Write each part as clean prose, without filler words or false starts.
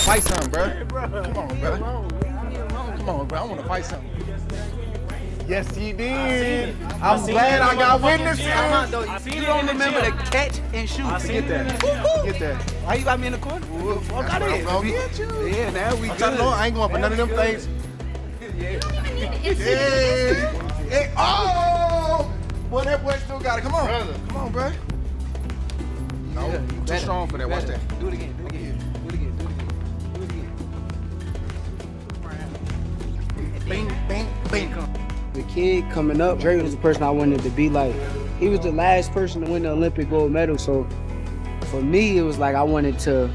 fight something, bro. Come on, bro. Come on, bro. I want to fight something. Yes, he did. I'm glad I got witnesses. You don't remember the catch and shoot. Forget that. Forget that. Why you got me in the corner? Fuck out of here. I'm get you. Yeah, now we good. I ain't going for none of them things. Yeah. Oh! Boy, that boy still got it. Come on. Come on, bro. No, you too strong for that. Watch that. Do it again. Do it again. Do it again. Do it again. Bing, bing, bing. The kid coming up, Dre was the person I wanted to be like. He was the last person to win the Olympic gold medal, so for me, it was like I wanted to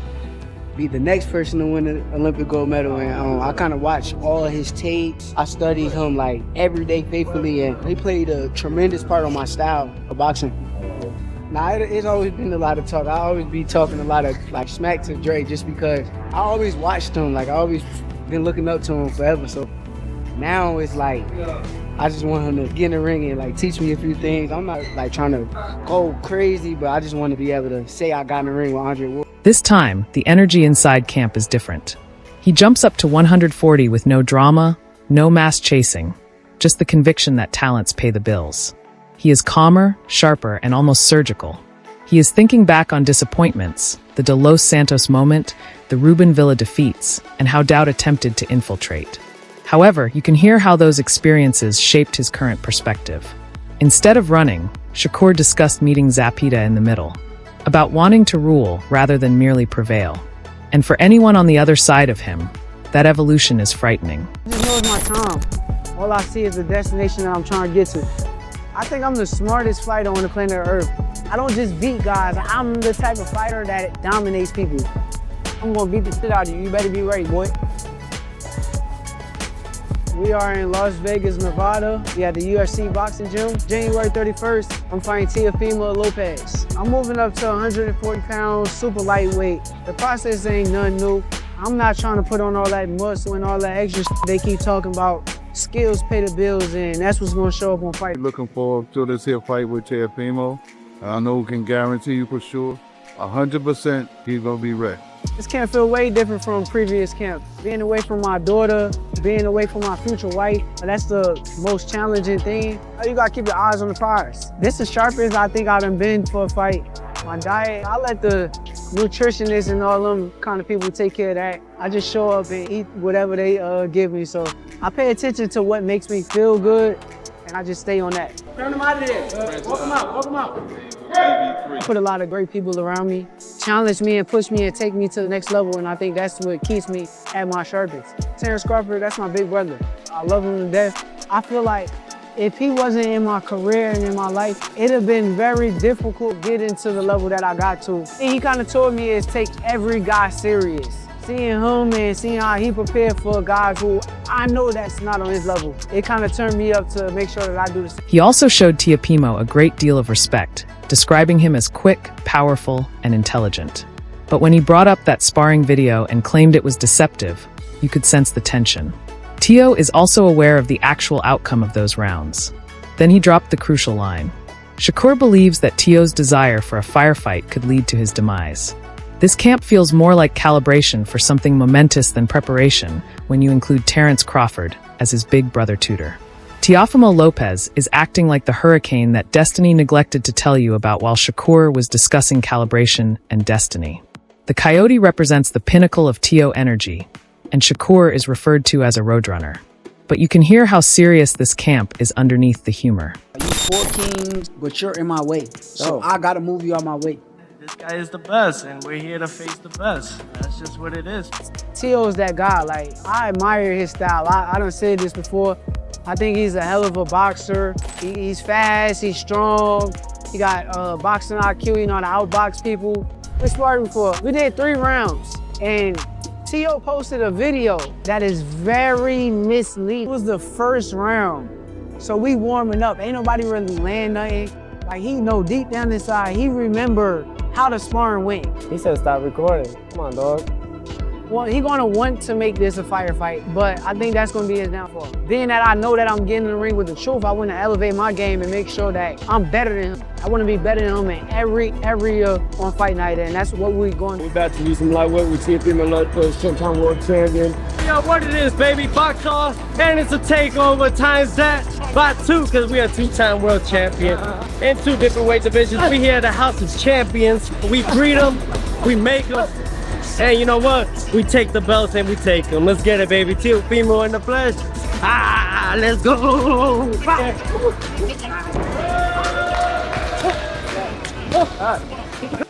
be the next person to win the Olympic gold medal, and I kind of watched all of his tapes. I studied him like every day faithfully, and he played a tremendous part on my style of boxing. Now, it's always been a lot of talk. I always be talking a lot of like smack to Dre just because I always watched him, like I always been looking up to him forever, so now it's like, I just want him to get in the ring and like teach me a few things. I'm not like trying to go crazy, but I just want to be able to say I got in the ring with Andre Ward. This time, the energy inside camp is different. He jumps up to 140 with no drama, no mass chasing, just the conviction that talents pay the bills. He is calmer, sharper, and almost surgical. He is thinking back on disappointments, the De Los Santos moment, the Ruben Villa defeats, and how doubt attempted to infiltrate. However, you can hear how those experiences shaped his current perspective. Instead of running, Shakur discussed meeting Zapita in the middle, about wanting to rule rather than merely prevail. And for anyone on the other side of him, that evolution is frightening. I just know it's my time. All I see is the destination that I'm trying to get to. I think I'm the smartest fighter on the planet Earth. I don't just beat guys. I'm the type of fighter that dominates people. I'm gonna beat the shit out of you. You better be ready, boy. We are in Las Vegas, Nevada. We at the UFC boxing gym. January 31st, I'm fighting Teofimo Lopez. I'm moving up to 140 pounds, super lightweight. The process ain't nothing new. I'm not trying to put on all that muscle and all that extra shit they keep talking about. Skills pay the bills, and that's what's gonna show up on fight. Looking forward to this here fight with Teofimo. I know we can guarantee you for sure, 100% he's gonna be ready. This camp feel way different from previous camps. Being away from my daughter, being away from my future wife, that's the most challenging thing. You gotta keep your eyes on the prize. This is the sharpest I think I've done been for a fight. My diet, I let the nutritionists and all them kind of people take care of that. I just show up and eat whatever they give me. So I pay attention to what makes me feel good, and I just stay on that. Turn them out of there. Walk them out, walk them out. I put a lot of great people around me, challenge me and push me and take me to the next level, and I think that's what keeps me at my sharpest. Terrence Crawford, that's my big brother. I love him to death. I feel like if he wasn't in my career and in my life, it'd have been very difficult getting to the level that I got to. And he kind of told me is take every guy serious. Seeing him and seeing how he prepared for guys who I know that's not on his level, it kind of turned me up to make sure that I do the same. He also showed Teofimo a great deal of respect, describing him as quick, powerful, and intelligent. But when he brought up that sparring video and claimed it was deceptive, you could sense the tension. Teo is also aware of the actual outcome of those rounds. Then he dropped the crucial line. Shakur believes that Teo's desire for a firefight could lead to his demise. This camp feels more like calibration for something momentous than preparation when you include Terrence Crawford as his big brother tutor. Teofimo Lopez is acting like the hurricane that destiny neglected to tell you about while Shakur was discussing calibration and destiny. The coyote represents the pinnacle of Teo energy, and Shakur is referred to as a roadrunner. But you can hear how serious this camp is underneath the humor. You 4 kings, but you're in my way, so I gotta move you out my way. This guy is the best, and we're here to face the best. That's just what it is. Teo is that guy. Like, I admire his style. I done said this before. I think he's a hell of a boxer. He's fast, he's strong. He got boxing IQ, you know how to outbox people. We sparred before. We did 3 rounds, and Teo posted a video that is very misleading. It was the first round, so we warming up. Ain't nobody really land nothing. Like, he know deep down inside, he remember how the sparring went. He said stop recording. Come on, dog. Well, he's gonna want to make this a firefight, but I think that's gonna be his downfall. Being that I know that I'm getting in the ring with the truth, I want to elevate my game and make sure that I'm better than him. I want to be better than him in every area on fight night, and that's what we're going to do. We're about to do some light work with Teofimo, Lopez, 10-time world champion. Yo, what it is, baby, box off, and it's a takeover times that by 2, because we are 2-time world champion in 2 different weight divisions. We here at the House of Champions. We breed them, we make them, and you know what? We take the belts and we take them. Let's get it, baby. Teofimo in the flesh. Ah, let's go.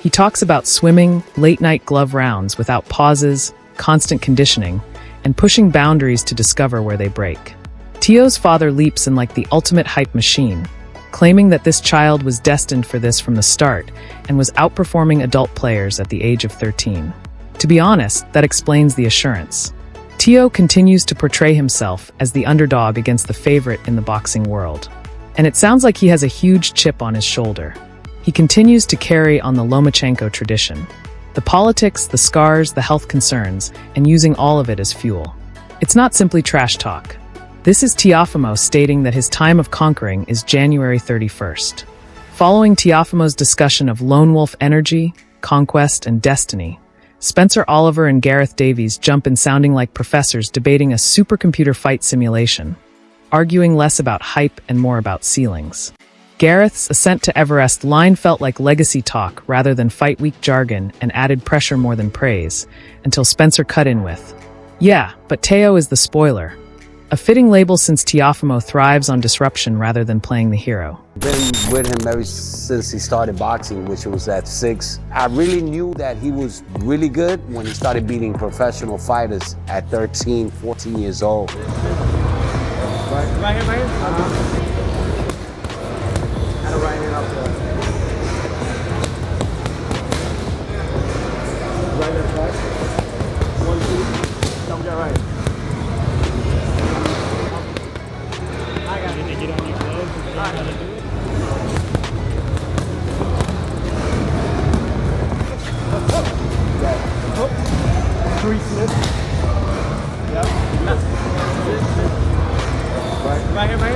He talks about swimming, late-night glove rounds without pauses, constant conditioning, and pushing boundaries to discover where they break. Teo's father leaps in like the ultimate hype machine, claiming that this child was destined for this from the start and was outperforming adult players at the age of 13. To be honest, that explains the assurance. Teo continues to portray himself as the underdog against the favorite in the boxing world. And it sounds like he has a huge chip on his shoulder. He continues to carry on the Lomachenko tradition. The politics, the scars, the health concerns, and using all of it as fuel. It's not simply trash talk. This is Teofimo stating that his time of conquering is January 31st. Following Teofimo's discussion of lone wolf energy, conquest, and destiny, Spencer Oliver and Gareth Davies jump in sounding like professors debating a supercomputer fight simulation, arguing less about hype and more about ceilings. Gareth's ascent to Everest line felt like legacy talk rather than fight week jargon and added pressure more than praise, until Spencer cut in with, "Yeah, but Teo is the spoiler." A fitting label since Teofimo thrives on disruption rather than playing the hero. Been with him ever since he started boxing, which was at 6. I really knew that he was really good when he started beating professional fighters at 13, 14 years old. Right here. Right hand up there. Right left back. 1, 2. Don't get right. I got it. Get on your gloves. I gotta do it. Three slips. Yep. Right here, man.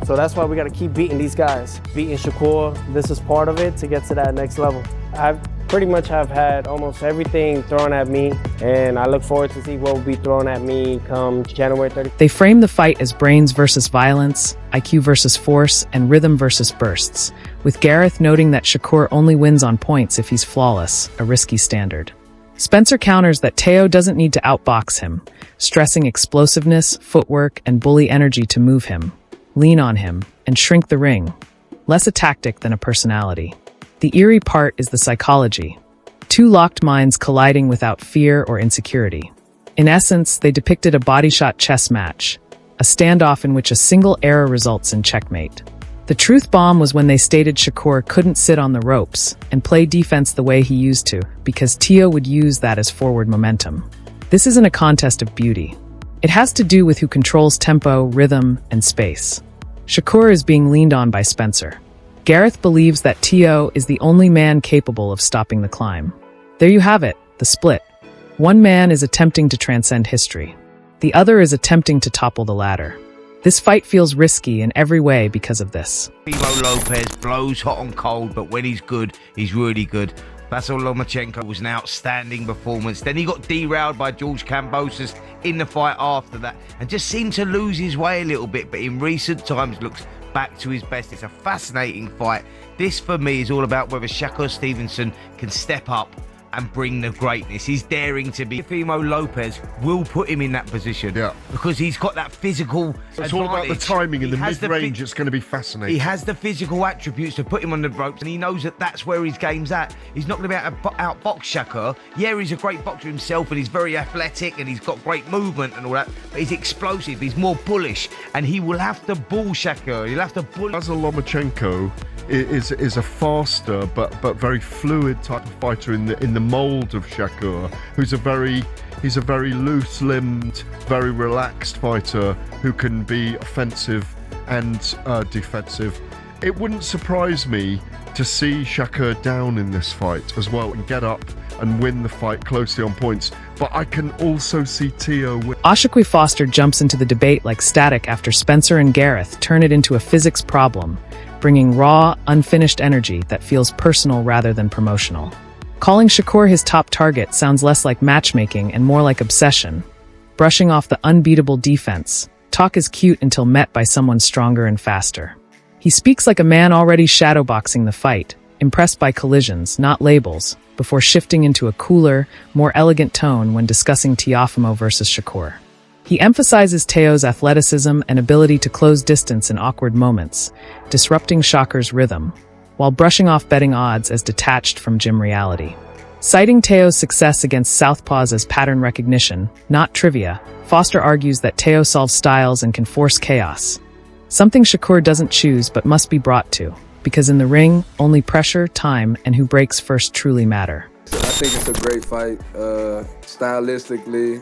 So that's why we got to keep beating these guys. Beating Shakur, this is part of it to get to that next level. I pretty much have had almost everything thrown at me, and I look forward to see what will be thrown at me come January 30th. They frame the fight as brains versus violence, IQ versus force, and rhythm versus bursts, with Gareth noting that Shakur only wins on points if he's flawless, a risky standard. Spencer counters that Teo doesn't need to outbox him, stressing explosiveness, footwork, and bully energy to move him. Lean on him, and shrink the ring. Less a tactic than a personality. The eerie part is the psychology. 2 locked minds colliding without fear or insecurity. In essence, they depicted a body-shot chess match, a standoff in which a single error results in checkmate. The truth bomb was when they stated Shakur couldn't sit on the ropes and play defense the way he used to, because Teo would use that as forward momentum. This isn't a contest of beauty. It has to do with who controls tempo, rhythm, and space. Shakur is being leaned on by Spencer. Gareth believes that Teo is the only man capable of stopping the climb. There you have it, the split. One man is attempting to transcend history. The other is attempting to topple the ladder. This fight feels risky in every way because of this. Teofimo Lopez blows hot and cold, but when he's good, he's really good. Vasyl Lomachenko was an outstanding performance. Then he got derailed by George Kambosos in the fight after that and just seemed to lose his way a little bit, but in recent times looks back to his best. It's a fascinating fight. This, for me, is all about whether Shakur Stevenson can step up and bring the greatness. He's daring to be. Teofimo Lopez will put him in that position, because he's got that physical It's advantage. all about the timing and the Has mid-range. It's going to be fascinating. He has the physical attributes to put him on the ropes, and he knows that that's where his game's at. He's not going to be able to outbox Shakur. Yeah, he's a great boxer himself, and he's very athletic, and he's got great movement and all that, but he's explosive, he's more bullish, and he will have to bull Shakur. He'll have to bull. Vasyl Lomachenko is a faster but very fluid type of fighter in the mold of Shakur, who's a very loose-limbed, very relaxed fighter who can be offensive and defensive. it wouldn't surprise me to see Shakur down in this fight as well and get up and win the fight closely on points. But I can also see Teo win. Oshaquie Foster jumps into the debate like static after Spencer and Gareth turn it into a physics problem, bringing raw, unfinished energy that feels personal rather than promotional. Calling Shakur his top target sounds less like matchmaking and more like obsession. Brushing off the unbeatable defense, talk is cute until met by someone stronger and faster. He speaks like a man already shadowboxing the fight, impressed by collisions, not labels, before shifting into a cooler, more elegant tone when discussing Teofimo versus Shakur. He emphasizes Teo's athleticism and ability to close distance in awkward moments, disrupting Shakur's rhythm, while brushing off betting odds as detached from gym reality. Citing Teo's success against southpaws as pattern recognition, not trivia, Foster argues that Teo solves styles and can force chaos. Something Shakur doesn't choose but must be brought to, because in the ring, only pressure, time, and who breaks first truly matter. I think it's a great fight. Stylistically,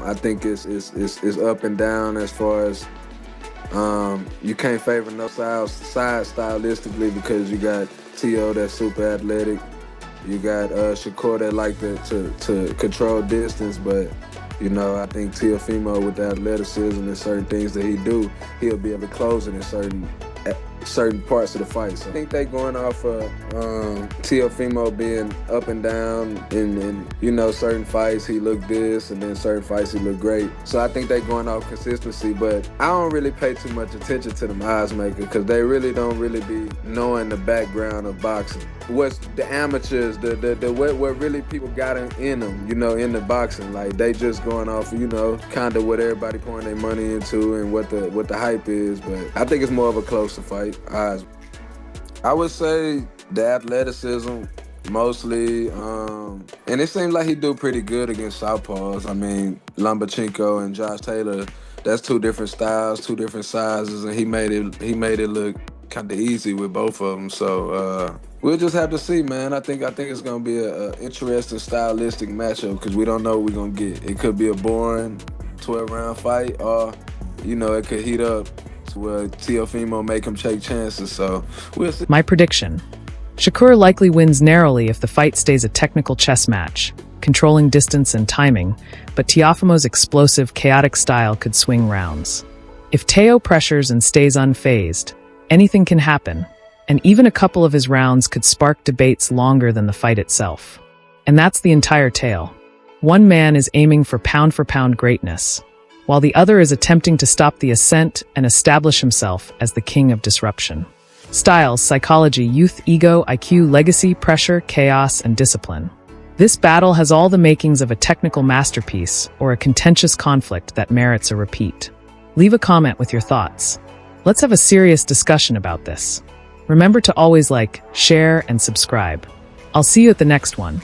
I think it's up and down as far as you can't favor no side stylistically because you got Teo that's super athletic. You got Shakur that like to control distance, but you know, I think Teofimo with the athleticism and certain things that he do, he'll be able to close it in certain parts of the fight. So I think they going off of Teofimo being up and down in you know, certain fights he looked this and then certain fights he looked great. So I think they going off consistency, but I don't really pay too much attention to them odds makers because they really don't really be knowing the background of boxing. What's the amateurs, what really people got in them, you know, in the boxing. Like they just going off, you know, kind of what everybody pouring their money into and what the hype is. But I think it's more of a closer fight. I would say the athleticism mostly, and it seems like he do pretty good against southpaws. I mean, Lomachenko and Josh Taylor, that's two different styles, two different sizes, and he made it look kind of easy with both of them. So we'll just have to see, man. I think it's gonna be an interesting stylistic matchup because we don't know what we're gonna get. It could be a boring 12-round fight, or you know, it could heat up to where Teofimo make him take chances. So we'll see. My prediction: Shakur likely wins narrowly if the fight stays a technical chess match, controlling distance and timing, but Teofimo's explosive, chaotic style could swing rounds. If Teo pressures and stays unfazed, anything can happen, and even a couple of his rounds could spark debates longer than the fight itself. And that's the entire tale. One man is aiming for pound greatness, while the other is attempting to stop the ascent and establish himself as the king of disruption. Styles, psychology, youth, ego, IQ, legacy, pressure, chaos, and discipline. This battle has all the makings of a technical masterpiece or a contentious conflict that merits a repeat. Leave a comment with your thoughts. Let's have a serious discussion about this. Remember to always like, share, and subscribe. I'll see you at the next one.